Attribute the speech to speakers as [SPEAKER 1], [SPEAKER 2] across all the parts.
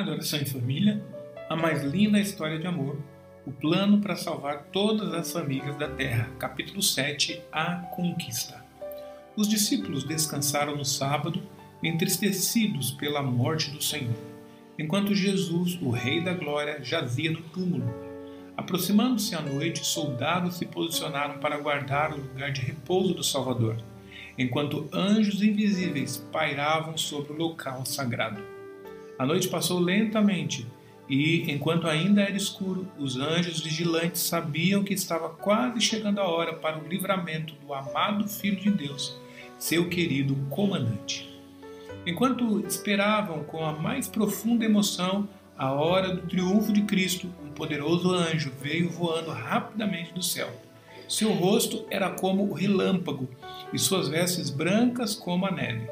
[SPEAKER 1] Adoração em Família, a mais linda história de amor, o plano para salvar todas as famílias da terra. Capítulo 7, a conquista. Os discípulos descansaram no sábado, entristecidos pela morte do Senhor, enquanto Jesus, o Rei da Glória, jazia no túmulo. Aproximando-se a noite, soldados se posicionaram para guardar o lugar de repouso do Salvador, enquanto anjos invisíveis pairavam sobre o local sagrado. A noite passou lentamente e, enquanto ainda era escuro, os anjos vigilantes sabiam que estava quase chegando a hora para o livramento do amado Filho de Deus, seu querido comandante. Enquanto esperavam com a mais profunda emoção a hora do triunfo de Cristo, um poderoso anjo veio voando rapidamente do céu. Seu rosto era como o relâmpago e suas vestes brancas como a neve.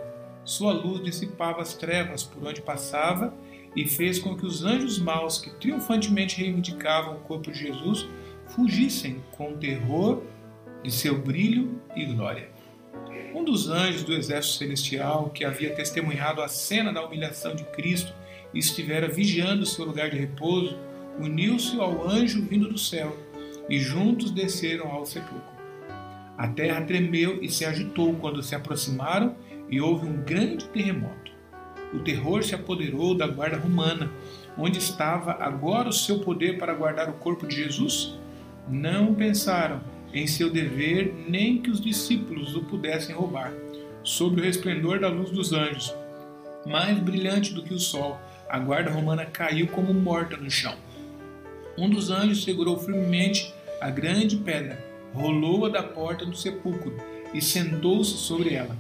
[SPEAKER 1] Sua luz dissipava as trevas por onde passava e fez com que os anjos maus que triunfantemente reivindicavam o corpo de Jesus fugissem com o terror de seu brilho e glória. Um dos anjos do exército celestial, que havia testemunhado a cena da humilhação de Cristo e estivera vigiando seu lugar de repouso, uniu-se ao anjo vindo do céu e juntos desceram ao sepulcro. A terra tremeu e se agitou quando se aproximaram e houve um grande terremoto. O terror se apoderou da guarda romana. Onde estava agora o seu poder para guardar o corpo de Jesus? Não pensaram em seu dever nem que os discípulos o pudessem roubar. Sob o resplendor da luz dos anjos, mais brilhante do que o sol, a guarda romana caiu como morta no chão. Um dos anjos segurou firmemente a grande pedra, rolou-a da porta do sepulcro e sentou-se sobre ela.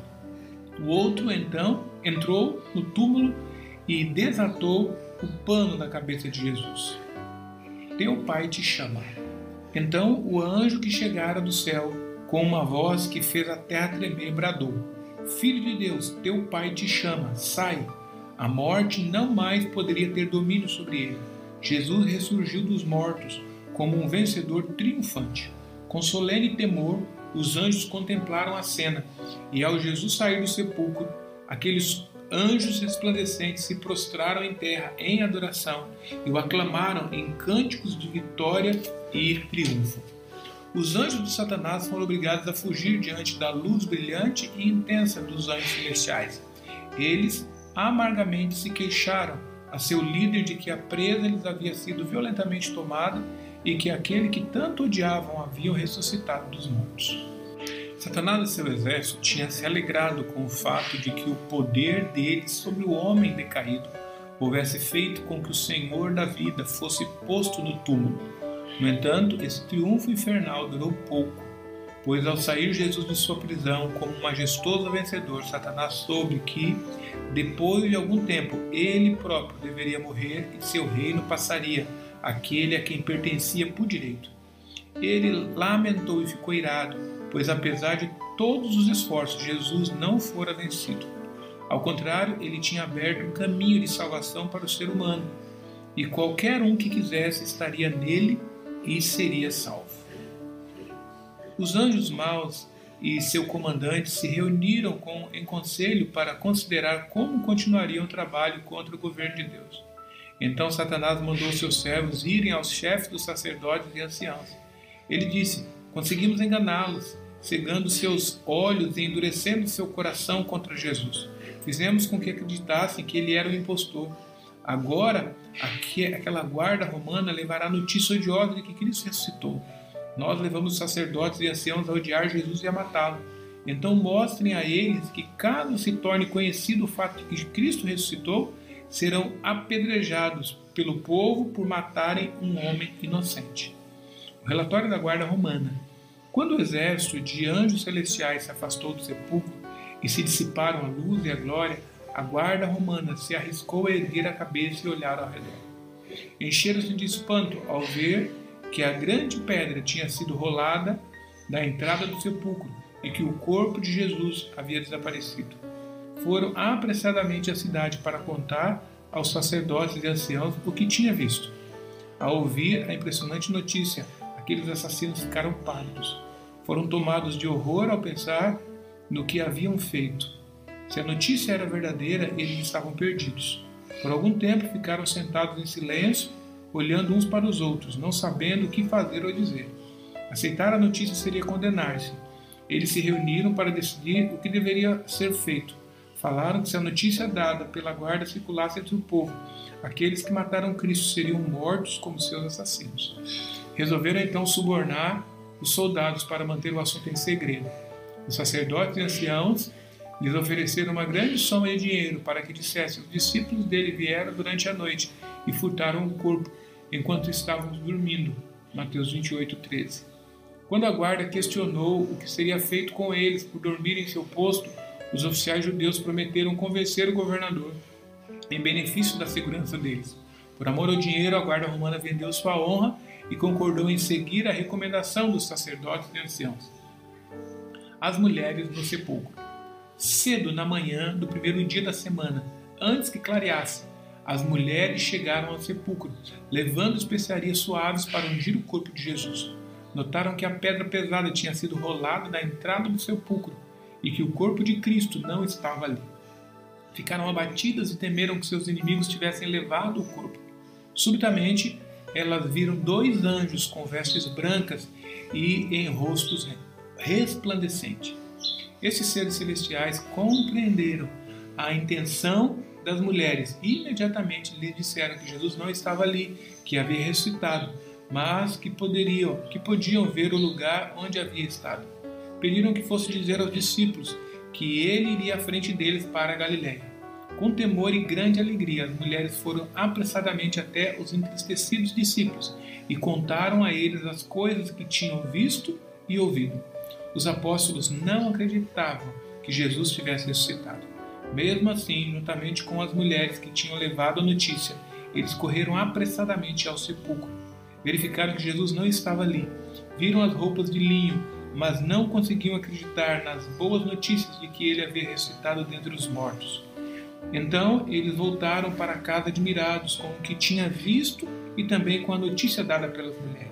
[SPEAKER 1] O outro, então, entrou no túmulo e desatou o pano da cabeça de Jesus. Teu pai te chama. Então o anjo que chegara do céu, com uma voz que fez a terra tremer, bradou: Filho de Deus, teu pai te chama, sai. A morte não mais poderia ter domínio sobre ele. Jesus ressurgiu dos mortos como um vencedor triunfante. Com solene temor, os anjos contemplaram a cena, e ao Jesus sair do sepulcro, aqueles anjos resplandecentes se prostraram em terra em adoração e o aclamaram em cânticos de vitória e triunfo. Os anjos de Satanás foram obrigados a fugir diante da luz brilhante e intensa dos anjos celestiais. Eles amargamente se queixaram a seu líder de que a presa lhes havia sido violentamente tomada e que aquele que tanto odiavam haviam ressuscitado dos mortos. Satanás e seu exército tinham se alegrado com o fato de que o poder deles sobre o homem decaído houvesse feito com que o Senhor da vida fosse posto no túmulo. No entanto, esse triunfo infernal durou pouco, pois ao sair Jesus de sua prisão como um majestoso vencedor, Satanás soube que, depois de algum tempo, ele próprio deveria morrer e seu reino passaria àquele a quem pertencia por direito. Ele lamentou e ficou irado, pois apesar de todos os esforços, Jesus não fora vencido. Ao contrário, ele tinha aberto um caminho de salvação para o ser humano, e qualquer um que quisesse estaria nele e seria salvo. Os anjos maus e seu comandante se reuniram em conselho para considerar como continuariam o trabalho contra o governo de Deus. Então Satanás mandou seus servos irem aos chefes dos sacerdotes e anciãos. Ele disse: conseguimos enganá-los, cegando seus olhos e endurecendo seu coração contra Jesus. Fizemos com que acreditassem que ele era um impostor. Agora, aquela guarda romana levará notícia odiosa de que Cristo ressuscitou. Nós levamos os sacerdotes e anciãos a odiar Jesus e a matá-lo. Então mostrem a eles que, caso se torne conhecido o fato de que Cristo ressuscitou, serão apedrejados pelo povo por matarem um homem inocente. O relatório da guarda romana. Quando o exército de anjos celestiais se afastou do sepulcro e se dissiparam a luz e a glória, a guarda romana se arriscou a erguer a cabeça e olhar ao redor. Encheram-se de espanto ao ver que a grande pedra tinha sido rolada da entrada do sepulcro e que o corpo de Jesus havia desaparecido. Foram apressadamente à cidade para contar aos sacerdotes e anciãos o que tinha visto. Ao ouvir a impressionante notícia, aqueles assassinos ficaram pálidos. Foram tomados de horror ao pensar no que haviam feito. Se a notícia era verdadeira, eles estavam perdidos. Por algum tempo ficaram sentados em silêncio, olhando uns para os outros, não sabendo o que fazer ou dizer. Aceitar a notícia seria condenar-se. Eles se reuniram para decidir o que deveria ser feito. Falaram que se a notícia dada pela guarda circulasse entre o povo, aqueles que mataram Cristo seriam mortos como seus assassinos. Resolveram então subornar os soldados para manter o assunto em segredo. Os sacerdotes e anciãos lhes ofereceram uma grande soma de dinheiro para que dissessem: os discípulos dele vieram durante a noite e furtaram o corpo enquanto estávamos dormindo. Mateus 28:13. Quando a guarda questionou o que seria feito com eles por dormir em seu posto, os oficiais judeus prometeram convencer o governador em benefício da segurança deles. Por amor ao dinheiro, a guarda romana vendeu sua honra e concordou em seguir a recomendação dos sacerdotes e anciãos. As mulheres no sepulcro. Cedo na manhã do primeiro dia da semana, antes que clareasse, as mulheres chegaram ao sepulcro, levando especiarias suaves para ungir o corpo de Jesus. Notaram que a pedra pesada tinha sido rolada na entrada do sepulcro e que o corpo de Cristo não estava ali. Ficaram abatidas e temeram que seus inimigos tivessem levado o corpo. Subitamente, elas viram 2 anjos com vestes brancas e em rostos resplandecentes. Esses seres celestiais compreenderam a intenção das mulheres e imediatamente lhe disseram que Jesus não estava ali, que havia ressuscitado, mas que podiam ver o lugar onde havia estado. Pediram que fosse dizer aos discípulos que ele iria à frente deles para a Galiléia. Com temor e grande alegria, as mulheres foram apressadamente até os entristecidos discípulos e contaram a eles as coisas que tinham visto e ouvido. Os apóstolos não acreditavam que Jesus tivesse ressuscitado. Mesmo assim, juntamente com as mulheres que tinham levado a notícia, eles correram apressadamente ao sepulcro. Verificaram que Jesus não estava ali. Viram as roupas de linho, mas não conseguiam acreditar nas boas notícias de que ele havia ressuscitado dentre os mortos. Então, eles voltaram para casa admirados com o que tinha visto e também com a notícia dada pelas mulheres.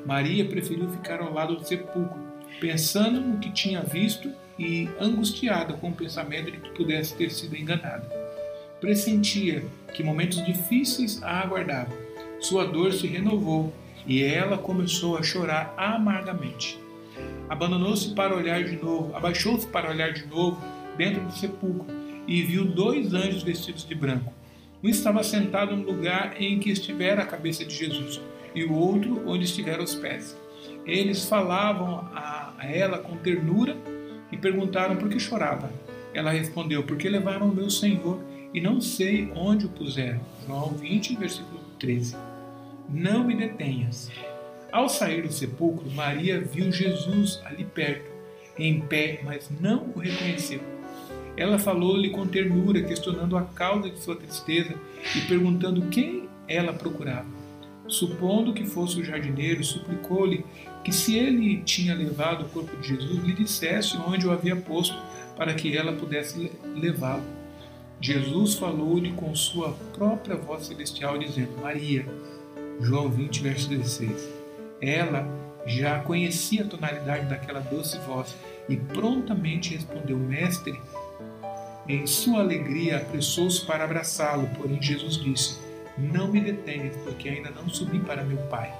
[SPEAKER 1] Maria preferiu ficar ao lado do sepulcro, pensando no que tinha visto e angustiada com o pensamento de que pudesse ter sido enganada. Pressentia que momentos difíceis a aguardavam. Sua dor se renovou e ela começou a chorar amargamente. Abaixou-se para olhar de novo dentro do sepulcro e viu 2 anjos vestidos de branco. Um estava sentado no lugar em que estivera a cabeça de Jesus e o outro onde estiveram os pés. Eles falavam a ela com ternura e perguntaram por que chorava. Ela respondeu: porque levaram o meu Senhor e não sei onde o puseram. João 20, versículo 13. Não me detenhas. Ao sair do sepulcro, Maria viu Jesus ali perto, em pé, mas não o reconheceu. Ela falou-lhe com ternura, questionando a causa de sua tristeza e perguntando quem ela procurava. Supondo que fosse o jardineiro, suplicou-lhe que, se ele tinha levado o corpo de Jesus, lhe dissesse onde o havia posto, para que ela pudesse levá-lo. Jesus falou-lhe com sua própria voz celestial, dizendo: Maria. João 20, verso 16. Ela já conhecia a tonalidade daquela doce voz e prontamente respondeu: Mestre. Em sua alegria apressou-se para abraçá-lo, porém Jesus disse: Não me detenhas, porque ainda não subi para meu Pai,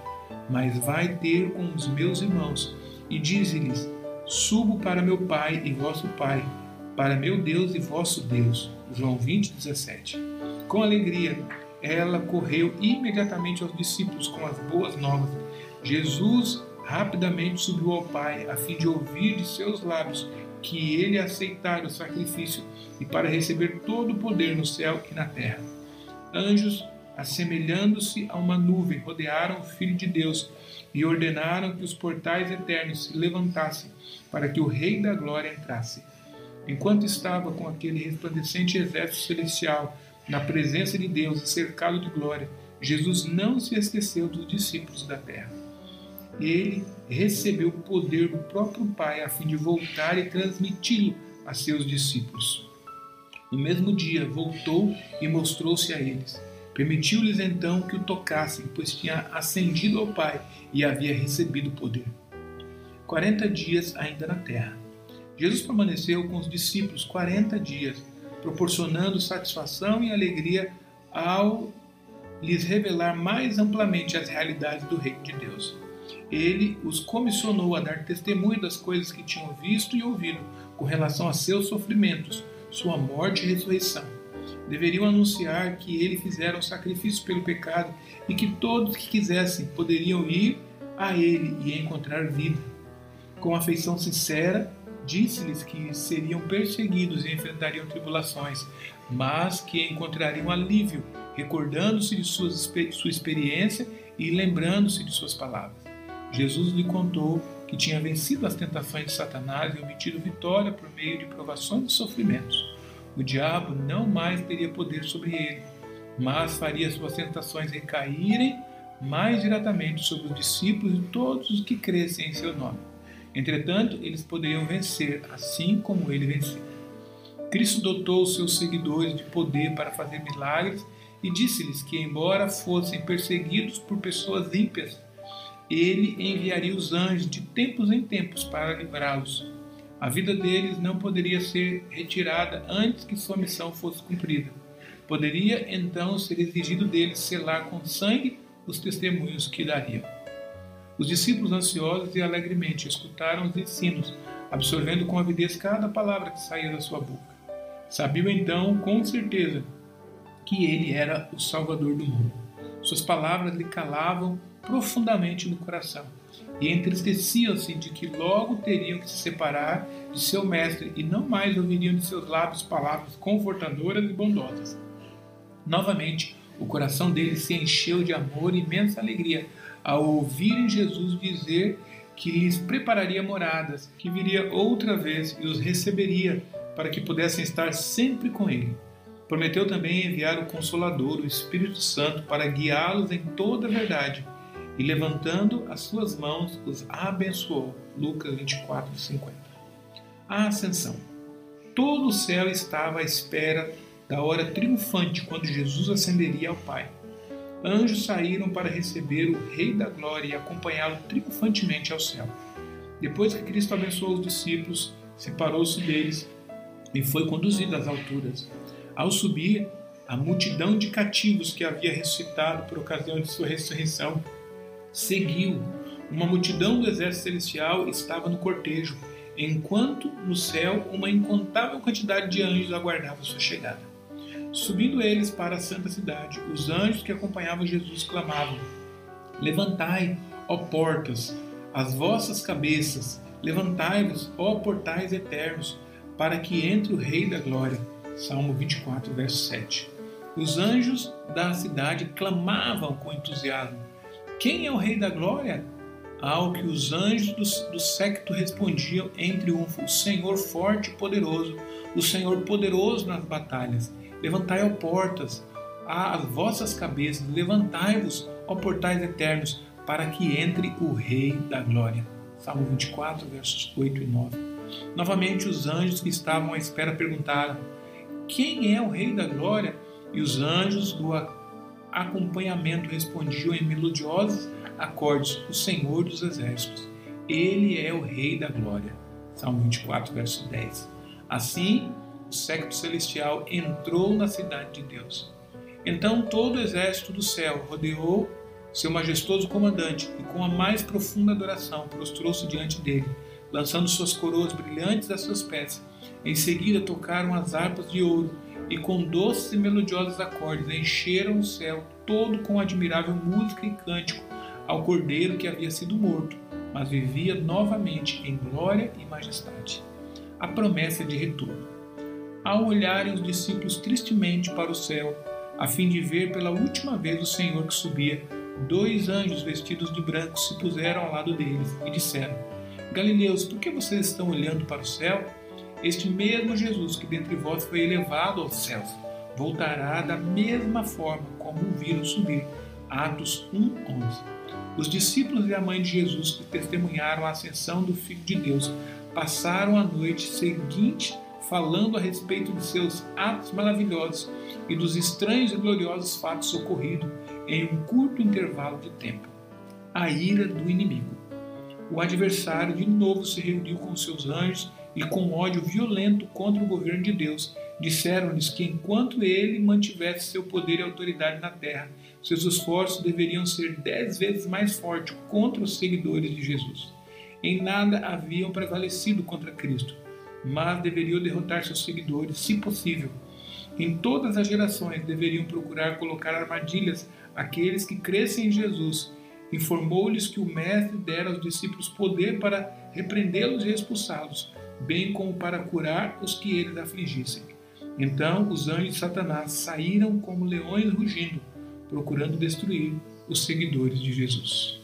[SPEAKER 1] mas vai ter com os meus irmãos e dize-lhes: Subo para meu Pai e vosso Pai, para meu Deus e vosso Deus. João 20, 17. Com alegria, ela correu imediatamente aos discípulos com as boas novas. Jesus rapidamente subiu ao Pai, a fim de ouvir de seus lábios que ele aceitara o sacrifício e para receber todo o poder no céu e na terra. Anjos, assemelhando-se a uma nuvem, rodearam o Filho de Deus e ordenaram que os portais eternos se levantassem para que o Rei da Glória entrasse. Enquanto estava com aquele resplandecente exército celestial na presença de Deus e cercado de glória, Jesus não se esqueceu dos discípulos da terra. Ele recebeu o poder do próprio Pai a fim de voltar e transmiti-lo a seus discípulos. No mesmo dia, voltou e mostrou-se a eles. Permitiu-lhes então que o tocassem, pois tinha ascendido ao Pai e havia recebido o poder. 40 dias ainda na terra. Jesus permaneceu com os discípulos 40 dias, proporcionando satisfação e alegria ao lhes revelar mais amplamente as realidades do reino de Deus. Ele os comissionou a dar testemunho das coisas que tinham visto e ouvido com relação a seus sofrimentos, sua morte e ressurreição. Deveriam anunciar que ele fizera um sacrifício pelo pecado e que todos que quisessem poderiam ir a ele e encontrar vida. Com afeição sincera, disse-lhes que seriam perseguidos e enfrentariam tribulações, mas que encontrariam alívio, recordando-se de sua experiência e lembrando-se de suas palavras. Jesus lhe contou que tinha vencido as tentações de Satanás e obtido vitória por meio de provações e sofrimentos. O diabo não mais teria poder sobre ele, mas faria suas tentações recaírem mais diretamente sobre os discípulos e todos os que crescem em seu nome. Entretanto, eles poderiam vencer, assim como ele venceu. Cristo dotou os seus seguidores de poder para fazer milagres e disse-lhes que, embora fossem perseguidos por pessoas ímpias, ele enviaria os anjos de tempos em tempos para livrá-los. A vida deles não poderia ser retirada antes que sua missão fosse cumprida. Poderia então ser exigido deles selar com sangue os testemunhos que dariam. Os discípulos ansiosos e alegremente escutaram os ensinos, absorvendo com avidez cada palavra que saía da sua boca. Sabiam então, com certeza, que ele era o Salvador do mundo. Suas palavras lhe calavam profundamente no coração e entristeciam-se de que logo teriam que se separar de seu mestre e não mais ouviriam de seus lábios palavras confortadoras e bondosas. Novamente, o coração deles se encheu de amor e imensa alegria ao ouvirem Jesus dizer que lhes prepararia moradas, que viria outra vez e os receberia para que pudessem estar sempre com ele. Prometeu também enviar o Consolador, o Espírito Santo, para guiá-los em toda a verdade, e levantando as suas mãos, os abençoou. Lucas 24, 50. A Ascensão. Todo o céu estava à espera da hora triunfante, quando Jesus ascenderia ao Pai. Anjos saíram para receber o Rei da Glória e acompanhá-lo triunfantemente ao céu. Depois que Cristo abençoou os discípulos, separou-se deles e foi conduzido às alturas. Ao subir, a multidão de cativos que havia ressuscitado por ocasião de sua ressurreição seguiu. Uma multidão do exército celestial estava no cortejo, enquanto no céu uma incontável quantidade de anjos aguardava sua chegada. Subindo eles para a santa cidade, os anjos que acompanhavam Jesus clamavam: Levantai, ó portas, as vossas cabeças, levantai-vos, ó portais eternos, para que entre o Rei da Glória. Salmo 24, verso 7. Os anjos da cidade clamavam com entusiasmo: Quem é o Rei da Glória? Ao que os anjos do séquito respondiam em triunfo: O Senhor forte e poderoso, o Senhor poderoso nas batalhas. Levantai, ó portas, as vossas cabeças, levantai-vos, ó portais eternos, para que entre o Rei da Glória. Salmo 24, versos 8 e 9. Novamente os anjos que estavam à espera perguntaram: Quem é o Rei da Glória? E os anjos do acompanhamento respondiam em melodiosos acordes: O Senhor dos Exércitos. Ele é o Rei da Glória. Salmo 24, verso 10. Assim, o séquito celestial entrou na cidade de Deus. Então todo o exército do céu rodeou seu majestoso comandante e com a mais profunda adoração prostrou-se diante dele, lançando suas coroas brilhantes a seus pés. Em seguida tocaram as harpas de ouro e com doces e melodiosos acordes encheram o céu todo com admirável música e cântico ao Cordeiro que havia sido morto, mas vivia novamente em glória e majestade. A promessa de retorno. Ao olharem os discípulos tristemente para o céu, a fim de ver pela última vez o Senhor que subia, 2 anjos vestidos de branco se puseram ao lado deles e disseram: Galileus, por que vocês estão olhando para o céu? Este mesmo Jesus que dentre vós foi elevado aos céus, voltará da mesma forma como o viram subir. Atos 1:11. Os discípulos e a mãe de Jesus que testemunharam a ascensão do Filho de Deus passaram a noite seguinte falando a respeito de seus atos maravilhosos e dos estranhos e gloriosos fatos ocorridos em um curto intervalo de tempo. A ira do inimigo. O adversário de novo se reuniu com seus anjos e com ódio violento contra o governo de Deus, Disseram-lhes que enquanto ele mantivesse seu poder e autoridade na terra, seus esforços deveriam ser 10 vezes mais fortes contra os seguidores de Jesus. Em nada haviam prevalecido contra Cristo, mas deveriam derrotar seus seguidores, se possível. Em todas as gerações deveriam procurar colocar armadilhas àqueles que crescem em Jesus. Informou-lhes que o Mestre dera aos discípulos poder para repreendê-los e expulsá-los, bem como para curar os que eles afligissem. Então os anjos de Satanás saíram como leões rugindo, procurando destruir os seguidores de Jesus.